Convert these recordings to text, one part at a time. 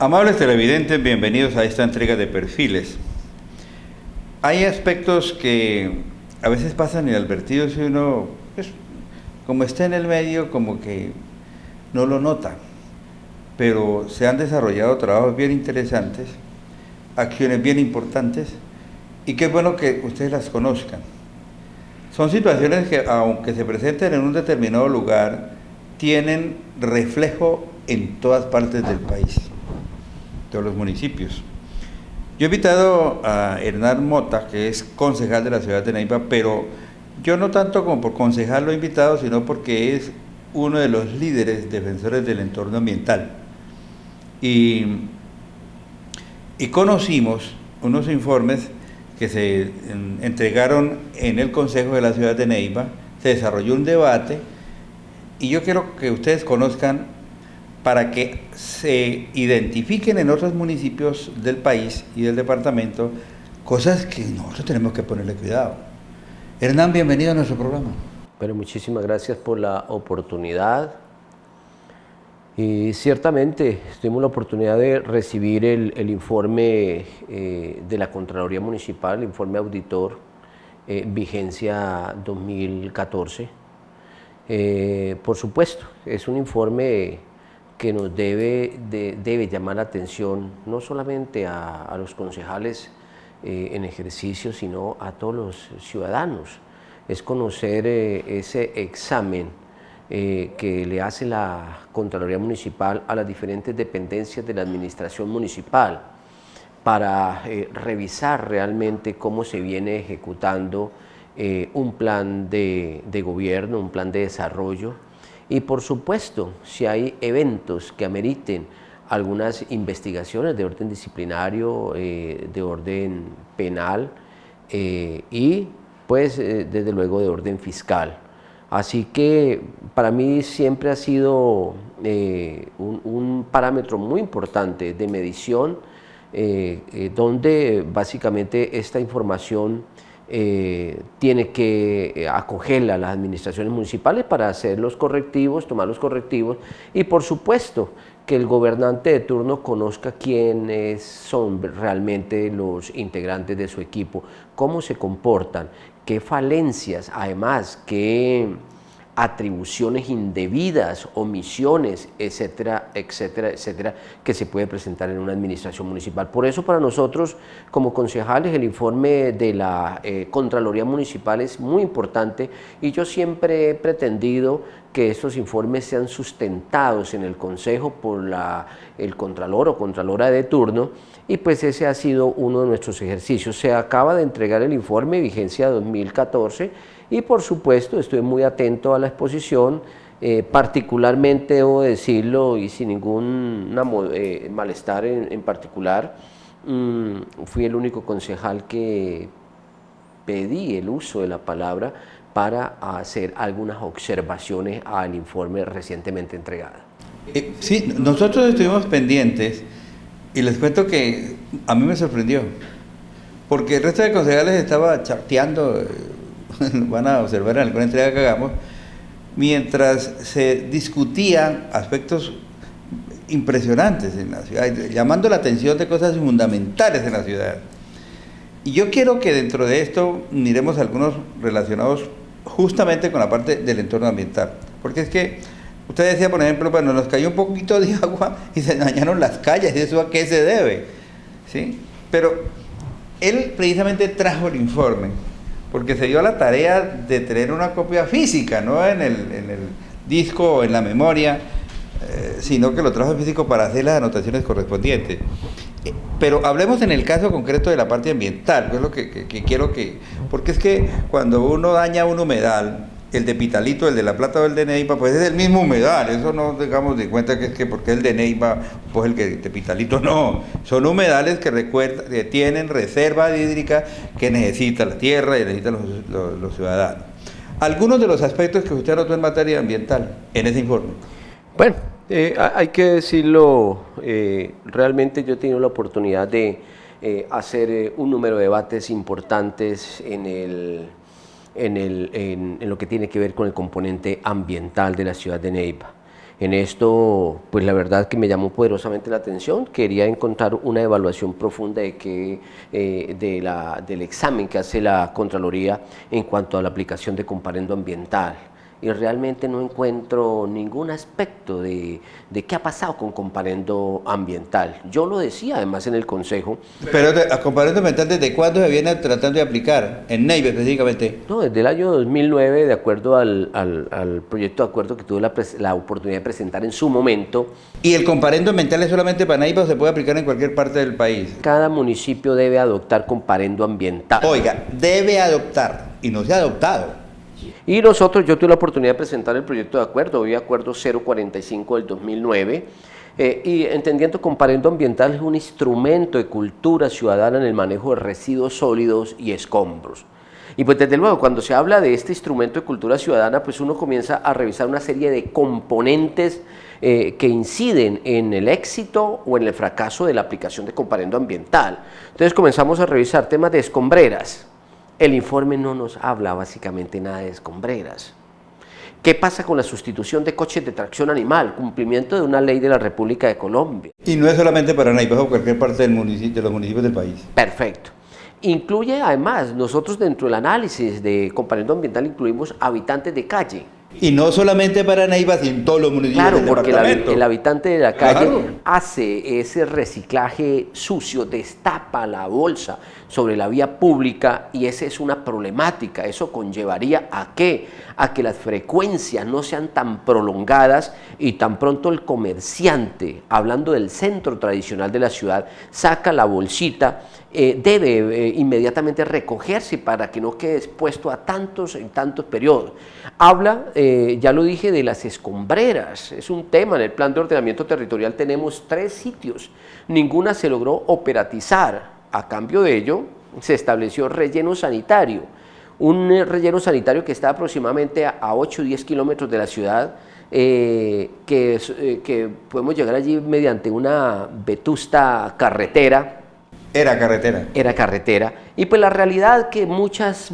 Amables televidentes, bienvenidos a esta entrega de Perfiles. Hay aspectos que a veces pasan inadvertidos y uno, pues, como está en el medio, como que no lo nota. Pero se han desarrollado trabajos bien interesantes, acciones bien importantes, y qué bueno que ustedes las conozcan. Son situaciones que, aunque se presenten en un determinado lugar, tienen reflejo en todas partes del país, todos los municipios. Yo he invitado a Hernán Mota, que es concejal de la ciudad de Neiva, pero yo no tanto como por concejal lo he invitado, sino porque es uno de los líderes defensores del entorno ambiental. Y conocimos unos informes que se entregaron en el Consejo de la ciudad de Neiva, se desarrolló un debate, y yo quiero que ustedes conozcan para que se identifiquen en otros municipios del país y del departamento cosas que nosotros tenemos que ponerle cuidado. Hernán, bienvenido a nuestro programa. Bueno, muchísimas gracias por la oportunidad. Y ciertamente tuvimos la oportunidad de recibir el informe de la Contraloría Municipal, el informe auditor, vigencia 2014. Por supuesto, es un informe que nos debe llamar la atención no solamente a los concejales en ejercicio, sino a todos los ciudadanos. Es conocer ese examen que le hace la Contraloría Municipal a las diferentes dependencias de la administración municipal para revisar realmente cómo se viene ejecutando un plan de gobierno, un plan de desarrollo, y por supuesto, si hay eventos que ameriten algunas investigaciones de orden disciplinario, de orden penal y pues desde luego de orden fiscal. Así que para mí siempre ha sido un parámetro muy importante de medición, donde básicamente esta información tiene que acogerla a las administraciones municipales para hacer los correctivos, tomar los correctivos, y por supuesto que el gobernante de turno conozca quiénes son realmente los integrantes de su equipo, cómo se comportan, qué falencias, además, qué atribuciones indebidas, omisiones, etcétera, etcétera, etcétera, que se puede presentar en una administración municipal. Por eso para nosotros, como concejales, el informe de la Contraloría Municipal es muy importante, y yo siempre he pretendido que estos informes sean sustentados en el Consejo por el Contralor o Contralora de turno, y pues ese ha sido uno de nuestros ejercicios. Se acaba de entregar el informe vigencia 2014, y por supuesto estoy muy atento a la exposición, particularmente debo decirlo y sin ningún malestar en particular, fui el único concejal que pedí el uso de la palabra para hacer algunas observaciones al informe recientemente entregado. Sí, nosotros estuvimos pendientes y les cuento que a mí me sorprendió, porque el resto de concejales estaba chateando, van a observar en alguna entrega que hagamos, mientras se discutían aspectos impresionantes en la ciudad, llamando la atención de cosas fundamentales en la ciudad. Y yo quiero que dentro de esto miremos algunos relacionados justamente con la parte del entorno ambiental, porque es que usted decía, por ejemplo, bueno, nos cayó un poquito de agua y se dañaron las calles, ¿y eso a qué se debe? ¿Sí? Pero él precisamente trajo el informe porque se dio a la tarea de tener una copia física, no en el disco o en la memoria, sino que lo trajo en físico para hacer las anotaciones correspondientes. Pero hablemos en el caso concreto de la parte ambiental, que es lo que quiero que... Porque es que cuando uno daña un humedal, el de Pitalito, el de La Plata o el de Neiva, pues es el mismo humedal, eso no tengamos de cuenta que es que porque el de Neiva, pues el que de Pitalito no, son humedales que tienen reserva hídrica que necesita la tierra y necesitan los ciudadanos. Algunos de los aspectos que usted anotó en materia ambiental en ese informe. Bueno, hay que decirlo, realmente yo he tenido la oportunidad de hacer un número de debates importantes en lo que tiene que ver con el componente ambiental de la ciudad de Neiva. En esto, pues la verdad que me llamó poderosamente la atención. Quería encontrar una evaluación profunda del examen que hace la Contraloría en cuanto a la aplicación de comparendo ambiental. Y realmente no encuentro ningún aspecto de qué ha pasado con comparendo ambiental. Yo lo decía además en el Consejo. Pero a comparendo ambiental, ¿desde cuándo se viene tratando de aplicar? En Neiva específicamente. No, desde el año 2009, de acuerdo al proyecto de acuerdo que tuve la oportunidad de presentar en su momento. ¿Y el comparendo ambiental es solamente para Neiva o se puede aplicar en cualquier parte del país? Cada municipio debe adoptar comparendo ambiental. Oiga, debe adoptar y no se ha adoptado. Y nosotros, yo tuve la oportunidad de presentar el proyecto de acuerdo, hoy acuerdo 045 del 2009, y entendiendo comparendo ambiental es un instrumento de cultura ciudadana en el manejo de residuos sólidos y escombros. Y pues desde luego, cuando se habla de este instrumento de cultura ciudadana, pues uno comienza a revisar una serie de componentes que inciden en el éxito o en el fracaso de la aplicación de comparendo ambiental. Entonces comenzamos a revisar temas de escombreras. El informe no nos habla básicamente nada de escombreras. ¿Qué pasa con la sustitución de coches de tracción animal? Cumplimiento de una ley de la República de Colombia. Y no es solamente para Neiva, o cualquier parte de los municipios del país. Perfecto. Incluye además, nosotros dentro del análisis de comparendo ambiental incluimos habitantes de calle. Y no solamente para Neiva, sino en todos los municipios Claro, del porque departamento. el habitante de la calle Claro. hace ese reciclaje sucio, destapa la bolsa sobre la vía pública y esa es una problemática. Eso conllevaría ¿a qué? A que las frecuencias no sean tan prolongadas y tan pronto el comerciante, hablando del centro tradicional de la ciudad, saca la bolsita, debe inmediatamente recogerse para que no quede expuesto a tantos periodos. Habla, ya lo dije, de las escombreras, es un tema. En el plan de ordenamiento territorial tenemos 3 sitios, ninguna se logró operatizar. A cambio de ello, se estableció relleno sanitario, un relleno sanitario que está aproximadamente a 8 o 10 kilómetros de la ciudad, que podemos llegar allí mediante una vetusta carretera. Era carretera. Era carretera. Y pues la realidad que muchos,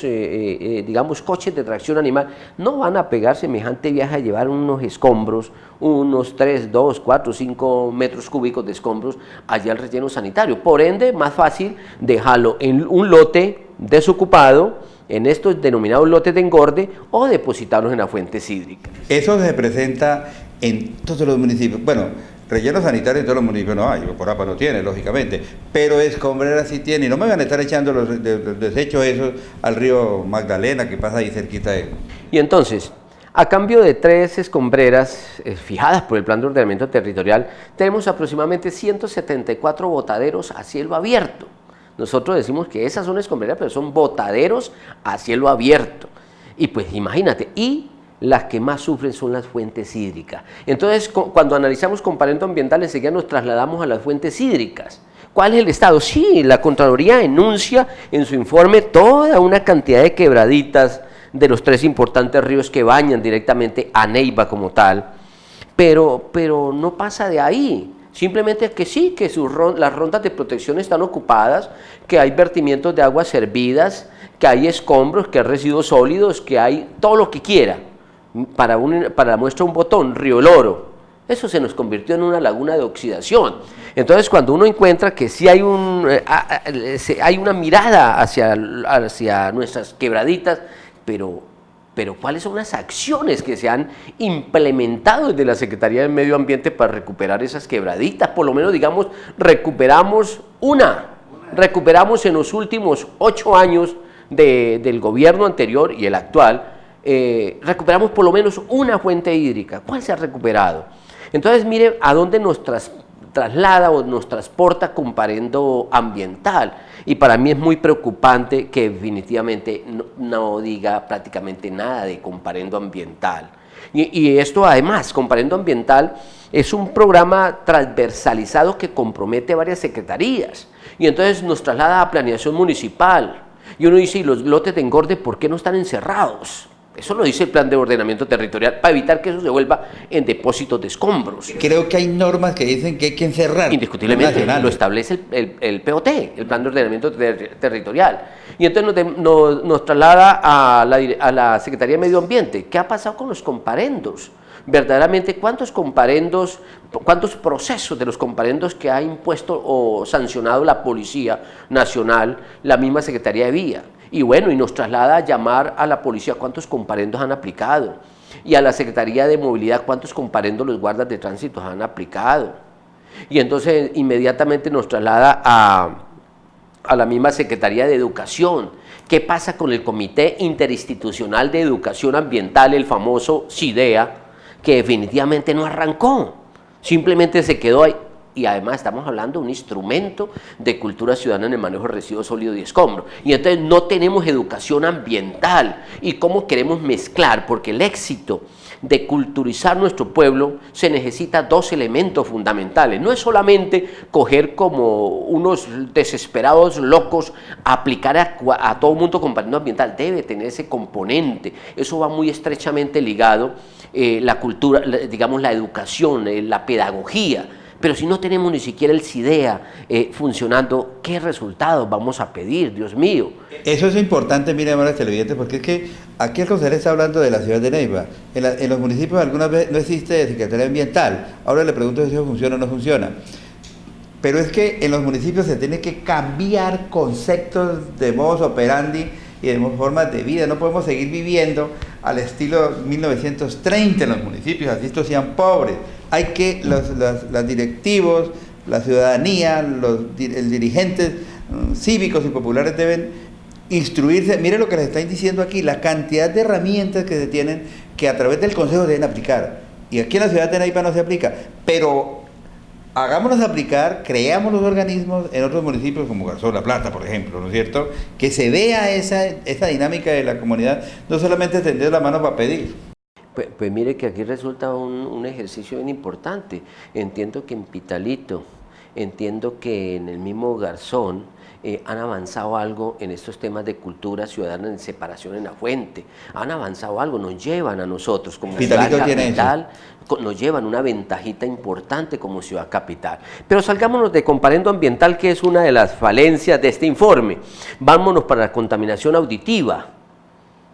digamos, coches de tracción animal no van a pegar semejante viaje a llevar unos escombros, unos 3, 2, 4, 5 metros cúbicos de escombros allá al relleno sanitario. Por ende, más fácil dejarlo en un lote desocupado, en estos denominados lotes de engorde, o depositarlos en las fuentes hídricas. Eso se presenta en todos los municipios. Bueno, relleno sanitario en todos los municipios no hay, Corapa no tiene, lógicamente, pero escombreras sí tiene, y no me van a estar echando los desechos esos al río Magdalena, que pasa ahí cerquita de él. Y entonces, a cambio de 3 escombreras fijadas por el Plan de Ordenamiento Territorial, tenemos aproximadamente 174 botaderos a cielo abierto. Nosotros decimos que esas son escombreras, pero son botaderos a cielo abierto. Y pues imagínate, y las que más sufren son las fuentes hídricas. Entonces, cuando analizamos comparendo ambiental, enseguida nos trasladamos a las fuentes hídricas. ¿Cuál es el estado? Sí, la Contraloría enuncia en su informe toda una cantidad de quebraditas de los 3 importantes ríos que bañan directamente a Neiva como tal, pero no pasa de ahí. Simplemente que sí, que las rondas de protección están ocupadas, que hay vertimientos de aguas servidas, que hay escombros, que hay residuos sólidos, que hay todo lo que quiera. Para la muestra un botón, Río Loro, eso se nos convirtió en una laguna de oxidación. Entonces, cuando uno encuentra que sí hay una mirada hacia nuestras quebraditas, pero ¿cuáles son las acciones que se han implementado desde la Secretaría del Medio Ambiente para recuperar esas quebraditas? Por lo menos, digamos, recuperamos en los últimos 8 años del gobierno anterior y el actual, recuperamos por lo menos una fuente hídrica. ¿Cuál se ha recuperado? Entonces, mire a dónde nos traslada o nos transporta comparendo ambiental. Y para mí es muy preocupante que definitivamente no diga prácticamente nada de comparendo ambiental. Y esto además, comparendo ambiental, es un programa transversalizado que compromete varias secretarías. Y entonces nos traslada a planeación municipal. Y uno dice, ¿y los lotes de engorde por qué no están encerrados? Eso lo dice el Plan de Ordenamiento Territorial, para evitar que eso se vuelva en depósitos de escombros. Creo que hay normas que dicen que hay que encerrar. Indiscutiblemente, lo establece el POT, el Plan de Ordenamiento Territorial. Y entonces nos traslada a la Secretaría de Medio Ambiente. ¿Qué ha pasado con los comparendos? verdaderamente cuántos comparendos, cuántos procesos de los comparendos que ha impuesto o sancionado la Policía Nacional, la misma Secretaría de Vía. Y bueno, y nos traslada a llamar a la policía cuántos comparendos han aplicado, y a la Secretaría de Movilidad cuántos comparendos los guardas de tránsito han aplicado. Y entonces inmediatamente nos traslada a la misma Secretaría de Educación. ¿Qué pasa con el Comité Interinstitucional de Educación Ambiental, el famoso CIDEA, que definitivamente no arrancó? Simplemente se quedó ahí. Y además estamos hablando de un instrumento de cultura ciudadana en el manejo de residuos sólidos y escombros. Y entonces no tenemos educación ambiental. ¿Y cómo queremos mezclar? Porque el éxito de culturizar nuestro pueblo se necesita dos elementos fundamentales. No es solamente coger como unos desesperados locos a aplicar a todo mundo comparendo ambiental, debe tener ese componente. Eso va muy estrechamente ligado, la cultura, digamos la educación, la pedagogía. Pero si no tenemos ni siquiera el CIDEA funcionando, ¿qué resultados vamos a pedir, Dios mío? Eso es importante, mire, amigos televidentes, porque es que aquí el consejero está hablando de la ciudad de Neiva. En los municipios algunas veces no existe Secretaría Ambiental. Ahora le pregunto si eso funciona o no funciona. Pero es que en los municipios se tiene que cambiar conceptos de modus operandi y de formas de vida. No podemos seguir viviendo al estilo 1930 en los municipios, así estos sean pobres. Hay que, los directivos, la ciudadanía, los dirigentes cívicos y populares deben instruirse. Mire lo que les están diciendo aquí, la cantidad de herramientas que se tienen que a través del Consejo deben aplicar. Y aquí en la ciudad de Neiva no se aplica, pero hagámonos aplicar, creamos los organismos en otros municipios como Garzón, La Plata, por ejemplo, ¿no es cierto? Que se vea esa dinámica de la comunidad, no solamente tender la mano para pedir. Pues mire que aquí resulta un ejercicio bien importante. Entiendo que en Pitalito, entiendo que en el mismo Garzón han avanzado algo en estos temas de cultura ciudadana, en separación en la fuente. Han avanzado algo, nos llevan a nosotros como ciudad capital, nos llevan una ventajita importante como ciudad capital. Pero salgámonos de comparendo ambiental, que es una de las falencias de este informe. Vámonos para la contaminación auditiva.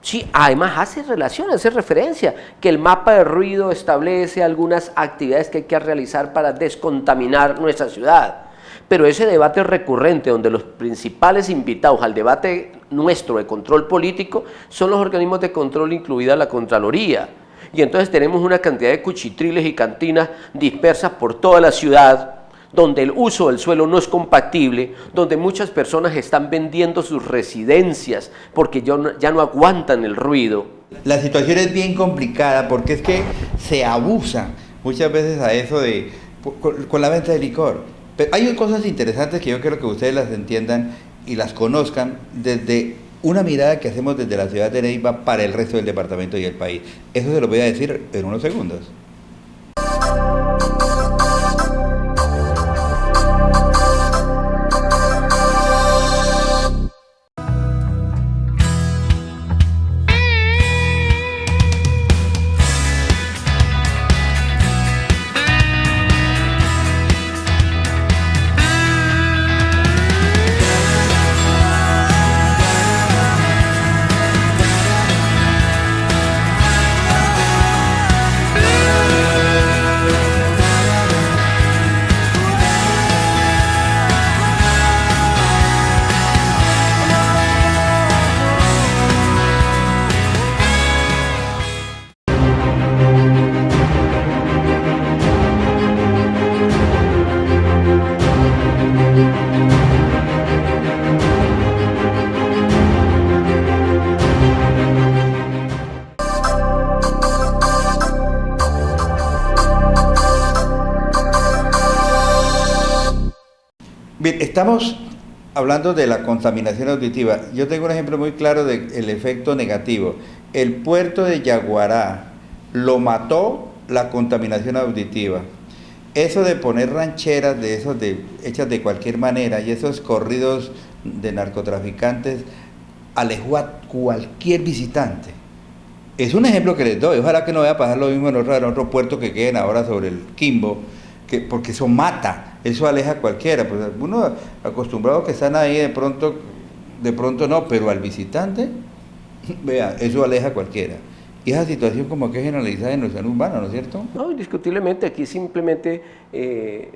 Sí, además hace referencia, que el mapa de ruido establece algunas actividades que hay que realizar para descontaminar nuestra ciudad. Pero ese debate recurrente, donde los principales invitados al debate nuestro de control político son los organismos de control, incluida la Contraloría. Y entonces tenemos una cantidad de cuchitriles y cantinas dispersas por toda la ciudad, donde el uso del suelo no es compatible, donde muchas personas están vendiendo sus residencias porque ya no aguantan el ruido. La situación es bien complicada porque es que se abusa muchas veces a eso con la venta de licor. Pero hay cosas interesantes que yo quiero que ustedes las entiendan y las conozcan desde una mirada que hacemos desde la ciudad de Neiva para el resto del departamento y el país. Eso se lo voy a decir en unos segundos. Bien, estamos hablando de la contaminación auditiva. Yo tengo un ejemplo muy claro del efecto negativo. El puerto de Yaguará lo mató la contaminación auditiva. Eso de poner rancheras hechas de cualquier manera y esos corridos de narcotraficantes alejó a cualquier visitante. Es un ejemplo que les doy. Ojalá que no vaya a pasar lo mismo en otro puerto que queden ahora sobre el Quimbo, porque eso mata, eso aleja a cualquiera. Pues algunos acostumbrados que están ahí de pronto no, pero al visitante, vea, eso aleja a cualquiera. Y esa situación como que es generalizada en la ciudad urbana, ¿no es cierto? No, indiscutiblemente, aquí simplemente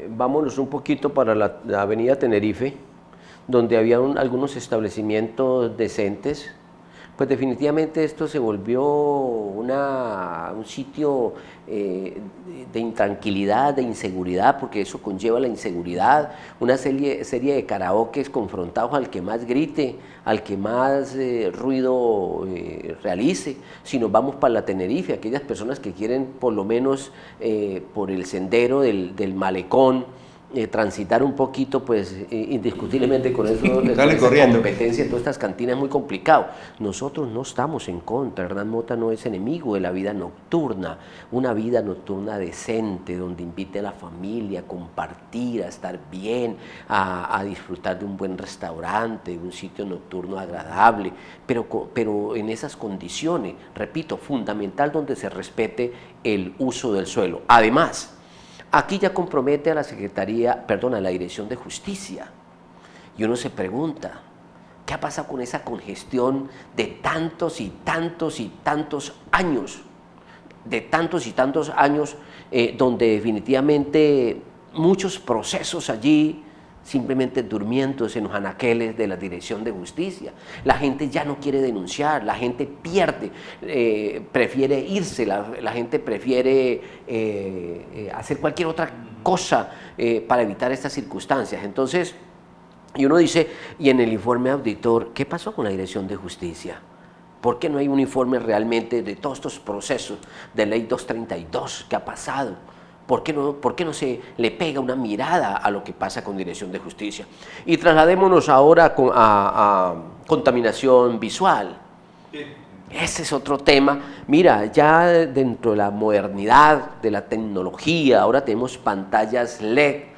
vámonos un poquito para la avenida Tenerife, donde había algunos establecimientos decentes. Pues definitivamente esto se volvió un sitio de intranquilidad, de inseguridad, porque eso conlleva la inseguridad, una serie de karaokes confrontados al que más grite, al que más ruido realice. Si nos vamos para la Tenerife, aquellas personas que quieren por lo menos por el sendero del malecón, transitar un poquito, pues indiscutiblemente con eso, Sale corriendo. Competencia en todas estas cantinas es muy complicado. Nosotros no estamos en contra, Hernán Mota no es enemigo de la vida nocturna, una vida nocturna decente, donde invite a la familia a compartir, a estar bien, a disfrutar de un buen restaurante, de un sitio nocturno agradable, pero en esas condiciones, repito, fundamental donde se respete el uso del suelo. Además, aquí ya compromete a la Dirección de Justicia. Y uno se pregunta, ¿qué ha pasado con esa congestión de tantos y tantos y tantos años? Donde definitivamente muchos procesos allí simplemente durmiéndose en los anaqueles de la Dirección de Justicia. La gente ya no quiere denunciar, la gente pierde, prefiere irse, la gente prefiere hacer cualquier otra cosa para evitar estas circunstancias. Entonces, y uno dice, y en el informe auditor, ¿qué pasó con la Dirección de Justicia? ¿Por qué no hay un informe realmente de todos estos procesos de Ley 232 que ha pasado? ¿Por qué no se le pega una mirada a lo que pasa con Dirección de Justicia? Y trasladémonos ahora a contaminación visual. Sí. Ese es otro tema. Mira, ya dentro de la modernidad, de la tecnología, ahora tenemos pantallas LED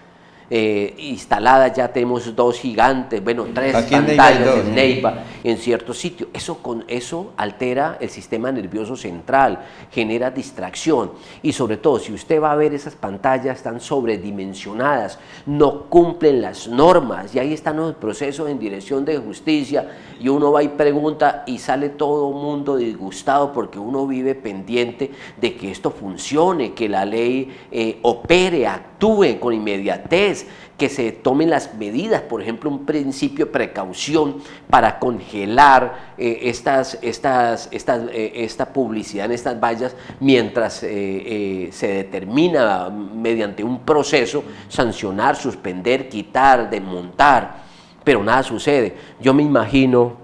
instaladas, ya tenemos 2 gigantes, bueno, 3 pantallas en Neiva, en ciertos sitios. Eso altera el sistema nervioso central, genera distracción, y sobre todo si usted va a ver esas pantallas están sobredimensionadas, no cumplen las normas, y ahí están los procesos en Dirección de Justicia, y uno va y pregunta y sale todo el mundo disgustado porque uno vive pendiente de que esto funcione, que la ley opere, actúe con inmediatez, que se tomen las medidas, por ejemplo, un principio de precaución para congelar esta publicidad en estas vallas mientras se determina mediante un proceso sancionar, suspender, quitar, desmontar, pero nada sucede. Yo me imagino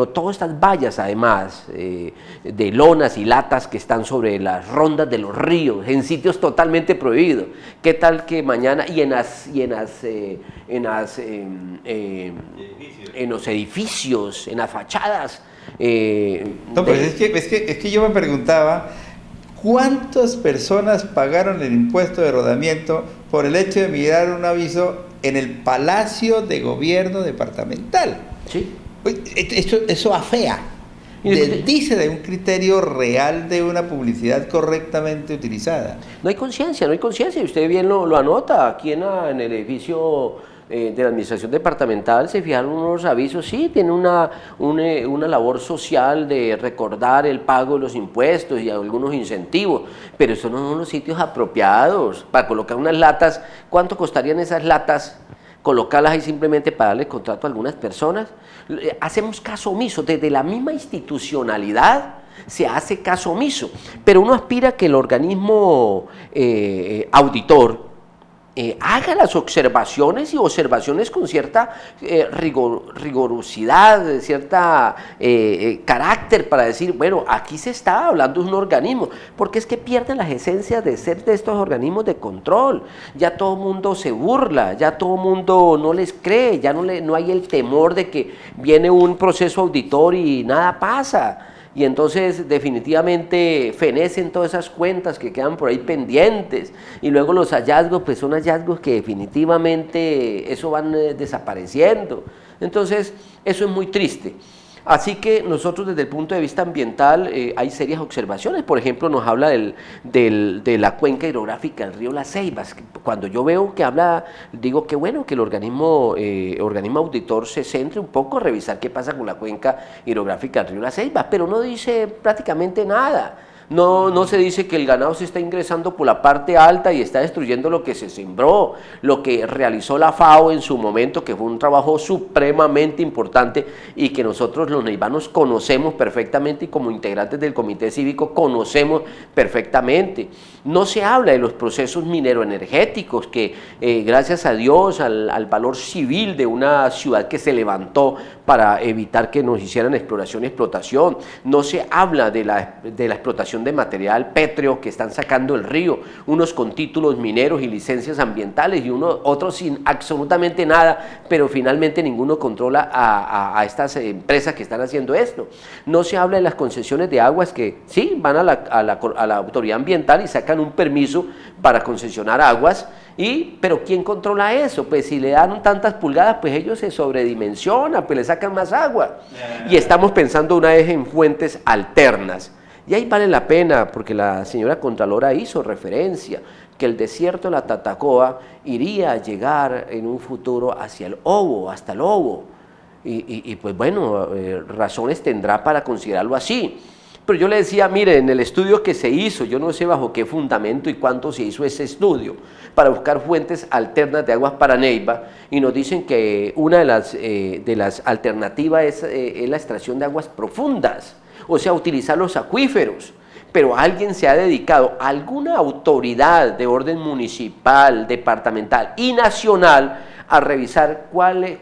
todas estas vallas, además de lonas y latas que están sobre las rondas de los ríos, en sitios totalmente prohibidos. ¿Qué tal que mañana, en los edificios, en las fachadas? No, pues es que yo me preguntaba, ¿cuántas personas pagaron el impuesto de rodamiento por el hecho de mirar un aviso en el Palacio de Gobierno departamental? Sí. Eso afea, dice de un criterio real de una publicidad correctamente utilizada. No hay conciencia, y usted bien lo anota, aquí en el edificio de la administración departamental se fijaron unos avisos, sí, tiene una labor social de recordar el pago de los impuestos y algunos incentivos, pero estos no son los sitios apropiados para colocar unas latas. ¿Cuánto costarían esas latas? Colocarlas ahí simplemente para darle contrato a algunas personas. Hacemos caso omiso, desde la misma institucionalidad se hace caso omiso, pero uno aspira a que el organismo auditor haga las observaciones con cierta rigurosidad, cierta carácter para decir, bueno, aquí se está hablando de un organismo, porque es que pierden las esencias de ser de estos organismos de control. Ya todo el mundo se burla, ya todo el mundo no les cree, ya no hay el temor de que viene un proceso auditor y nada pasa. Y entonces definitivamente fenecen todas esas cuentas que quedan por ahí pendientes, y luego los hallazgos pues son hallazgos que definitivamente eso van desapareciendo. Entonces eso es muy triste. Así que nosotros desde el punto de vista ambiental hay serias observaciones. Por ejemplo, nos habla de la cuenca hidrográfica del río Las Ceibas. Cuando yo veo que habla, digo que bueno que el organismo auditor se centre un poco a revisar qué pasa con la cuenca hidrográfica del río Las Ceibas, pero no dice prácticamente nada. No se dice que el ganado se está ingresando por la parte alta y está destruyendo lo que se sembró, lo que realizó la FAO en su momento, que fue un trabajo supremamente importante y que nosotros los neivanos conocemos perfectamente y como integrantes del comité cívico conocemos perfectamente. No se habla de los procesos mineroenergéticos que gracias a Dios, al valor civil de una ciudad que se levantó para evitar que nos hicieran exploración y explotación. No se habla de la explotación de material pétreo que están sacando el río, unos con títulos mineros y licencias ambientales y otros sin absolutamente nada, pero finalmente ninguno controla a estas empresas que están haciendo esto. No se habla de las concesiones de aguas que sí, van a la autoridad ambiental y sacan un permiso para concesionar aguas, pero ¿quién controla eso? Pues si le dan tantas pulgadas, pues ellos se sobredimensionan, pues le sacan más agua. Y estamos pensando una vez en fuentes alternas. Y ahí vale la pena, porque la señora Contralora hizo referencia, que el desierto de la Tatacoa iría a llegar en un futuro hacia el Obo, hasta el Obo. Y pues bueno, razones tendrá para considerarlo así. Pero yo le decía, mire, en el estudio que se hizo, yo no sé bajo qué fundamento y cuánto se hizo ese estudio, para buscar fuentes alternas de aguas para Neiva, y nos dicen que una de las alternativas es la extracción de aguas profundas, o sea, utilizar los acuíferos. Pero alguien se ha dedicado, alguna autoridad de orden municipal, departamental y nacional, a revisar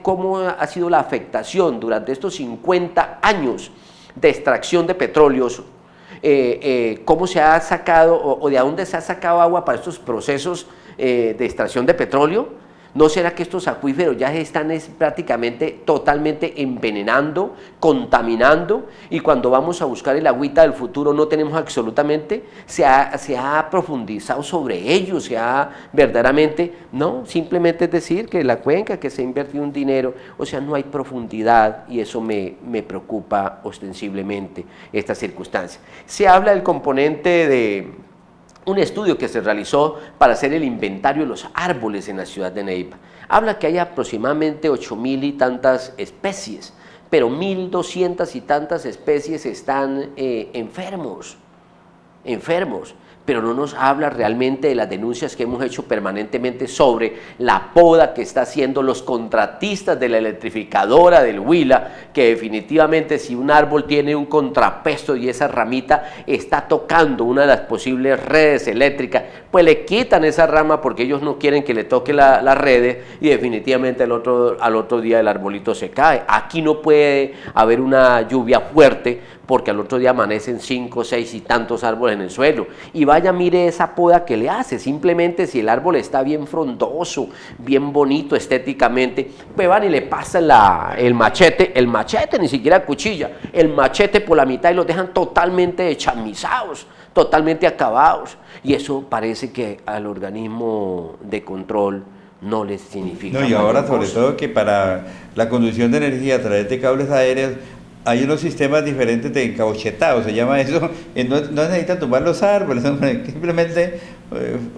cómo ha sido la afectación durante estos 50 años de extracción de petróleos, cómo se ha sacado o de dónde se ha sacado agua para estos procesos de extracción de petróleo. ¿No será que estos acuíferos ya están prácticamente totalmente envenenando, contaminando, y cuando vamos a buscar el agüita del futuro no tenemos absolutamente, se ha profundizado sobre ellos, verdaderamente, no, simplemente es decir que la cuenca, que se ha invertido un dinero, o sea, no hay profundidad, y eso me preocupa ostensiblemente esta circunstancia. Se habla del componente de un estudio que se realizó para hacer el inventario de los árboles en la ciudad de Neiva. Habla que hay aproximadamente 8.000 y tantas especies, pero 1.200 y tantas especies están enfermos, pero no nos habla realmente de las denuncias que hemos hecho permanentemente sobre la poda que está haciendo los contratistas de la electrificadora del Huila, que definitivamente si un árbol tiene un contrapeso y esa ramita está tocando una de las posibles redes eléctricas, pues le quitan esa rama porque ellos no quieren que le toque las redes, y definitivamente al otro día el arbolito se cae. Aquí no puede haber una lluvia fuerte porque al otro día amanecen 5, 6 y tantos árboles en el suelo. Y vaya, mire esa poda que le hace. Simplemente si el árbol está bien frondoso, bien bonito estéticamente, pues van y le pasan el machete, ni siquiera cuchilla, el machete por la mitad y los dejan totalmente chamizados, totalmente acabados. Y eso parece que al organismo de control no les significa. No, y ahora sobre todo que para la conducción de energía a través de cables aéreos hay unos sistemas diferentes de encauchetado, se llama eso, no necesitan tumbar los árboles, simplemente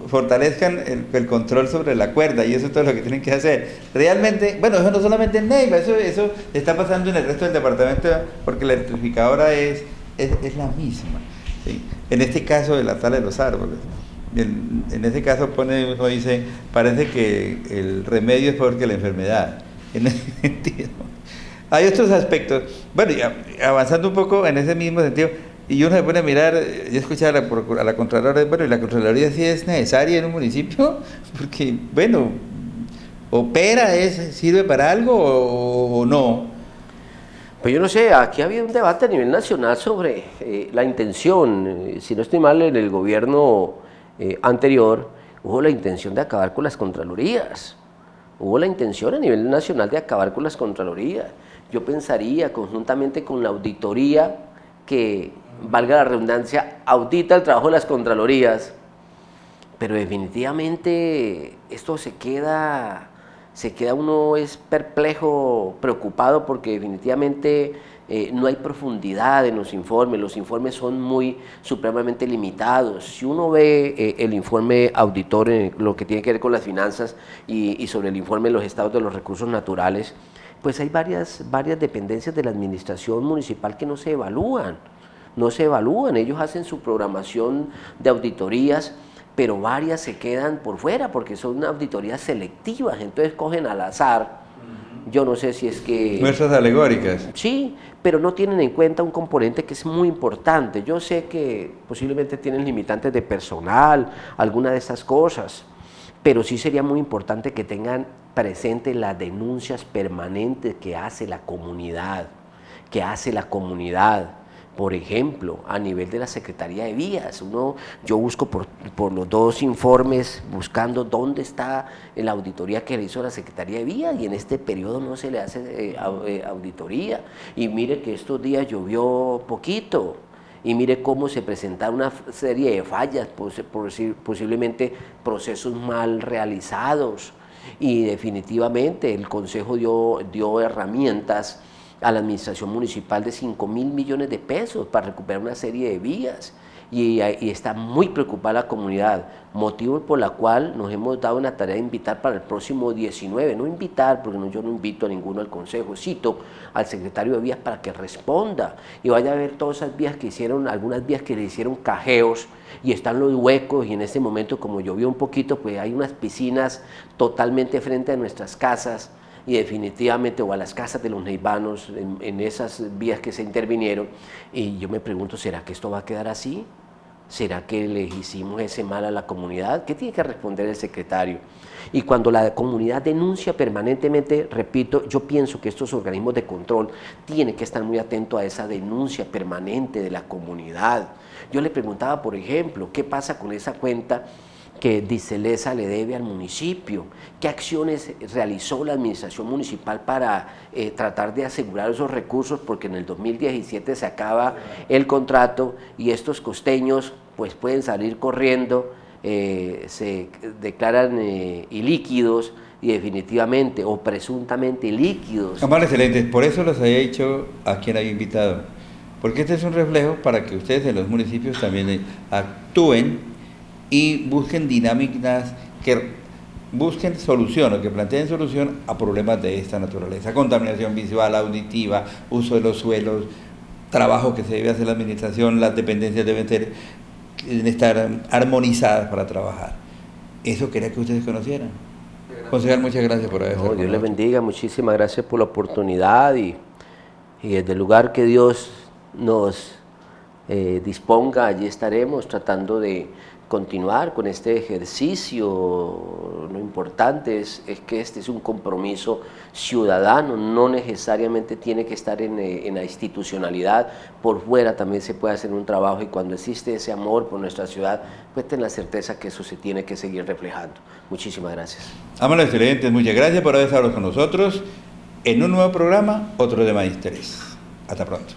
fortalezcan el control sobre la cuerda, y eso es todo lo que tienen que hacer. Realmente, bueno, eso no solamente en Neiva, eso está pasando en el resto del departamento, porque la electrificadora es la misma, ¿sí? En este caso de la tala de los árboles. En este caso uno dice, parece que el remedio es peor que la enfermedad, en ese sentido. Hay otros aspectos, bueno, y avanzando un poco en ese mismo sentido, y uno se pone a mirar y escuchar a la Contralora, bueno, y la Contraloría sí es necesaria en un municipio, porque, bueno, opera, sirve para algo o no. Pues yo no sé, aquí había un debate a nivel nacional sobre la intención, si no estoy mal, en el gobierno anterior, hubo la intención de acabar con las Contralorías, hubo la intención a nivel nacional de acabar con las Contralorías. Yo pensaría, conjuntamente con la auditoría, que, valga la redundancia, audita el trabajo de las Contralorías, pero definitivamente esto se queda uno es perplejo, preocupado, porque definitivamente no hay profundidad en los informes son muy supremamente limitados. Si uno ve el informe auditor en lo que tiene que ver con las finanzas y sobre el informe de los estados de los recursos naturales, pues hay varias dependencias de la administración municipal que no se evalúan, ellos hacen su programación de auditorías, pero varias se quedan por fuera porque son auditorías selectivas, entonces cogen al azar. Yo no sé si es que... Muestras alegóricas. Sí, pero no tienen en cuenta un componente que es muy importante. Yo sé que posiblemente tienen limitantes de personal, alguna de estas cosas, pero sí sería muy importante que tengan presente las denuncias permanentes que hace la comunidad, Por ejemplo, a nivel de la Secretaría de Vías, yo busco por los dos informes, buscando dónde está la auditoría que le hizo la Secretaría de Vías, y en este periodo no se le hace auditoría. Y mire que estos días llovió poquito, y mire cómo se presenta una serie de fallas, posiblemente procesos mal realizados, y definitivamente el Consejo dio herramientas a la administración municipal de 5.000 millones de pesos para recuperar una serie de vías, y está muy preocupada la comunidad, motivo por la cual nos hemos dado una tarea de invitar para el próximo 19, no invitar, porque yo no invito a ninguno al consejo, cito al secretario de vías para que responda y vaya a ver todas esas vías que hicieron, algunas vías que le hicieron cajeos y están los huecos, y en este momento, como llovió un poquito, pues hay unas piscinas totalmente frente a nuestras casas, y definitivamente, o a las casas de los neivanos, en esas vías que se intervinieron, y yo me pregunto, ¿será que esto va a quedar así? ¿Será que le hicimos ese mal a la comunidad? ¿Qué tiene que responder el secretario? Y cuando la comunidad denuncia permanentemente, repito, yo pienso que estos organismos de control tienen que estar muy atentos a esa denuncia permanente de la comunidad. Yo le preguntaba, por ejemplo, ¿qué pasa con esa cuenta que Dicelesa le debe al municipio? ¿Qué acciones realizó la administración municipal para tratar de asegurar esos recursos? Porque en el 2017 se acaba el contrato y estos costeños pues pueden salir corriendo, se declaran ilíquidos, y definitivamente o presuntamente ilíquidos. Amables excelentes, por eso los había dicho a quien había invitado, porque este es un reflejo para que ustedes en los municipios también actúen y busquen dinámicas que busquen solución o que planteen solución a problemas de esta naturaleza: contaminación visual, auditiva, uso de los suelos, trabajo que se debe hacer la administración, las dependencias deben estar armonizadas para trabajar. Eso quería que ustedes conocieran. Concejal, muchas gracias por haber estado. Dios les bendiga, muchísimas gracias por la oportunidad, y desde el lugar que Dios nos disponga, allí estaremos tratando de continuar con este ejercicio. Lo importante es que este es un compromiso ciudadano, no necesariamente tiene que estar en la institucionalidad, por fuera también se puede hacer un trabajo, y cuando existe ese amor por nuestra ciudad, pues ten la certeza que eso se tiene que seguir reflejando. Muchísimas gracias. Amables excelentes, muchas gracias por haber estado con nosotros en un nuevo programa, otro tema de interés. Hasta pronto.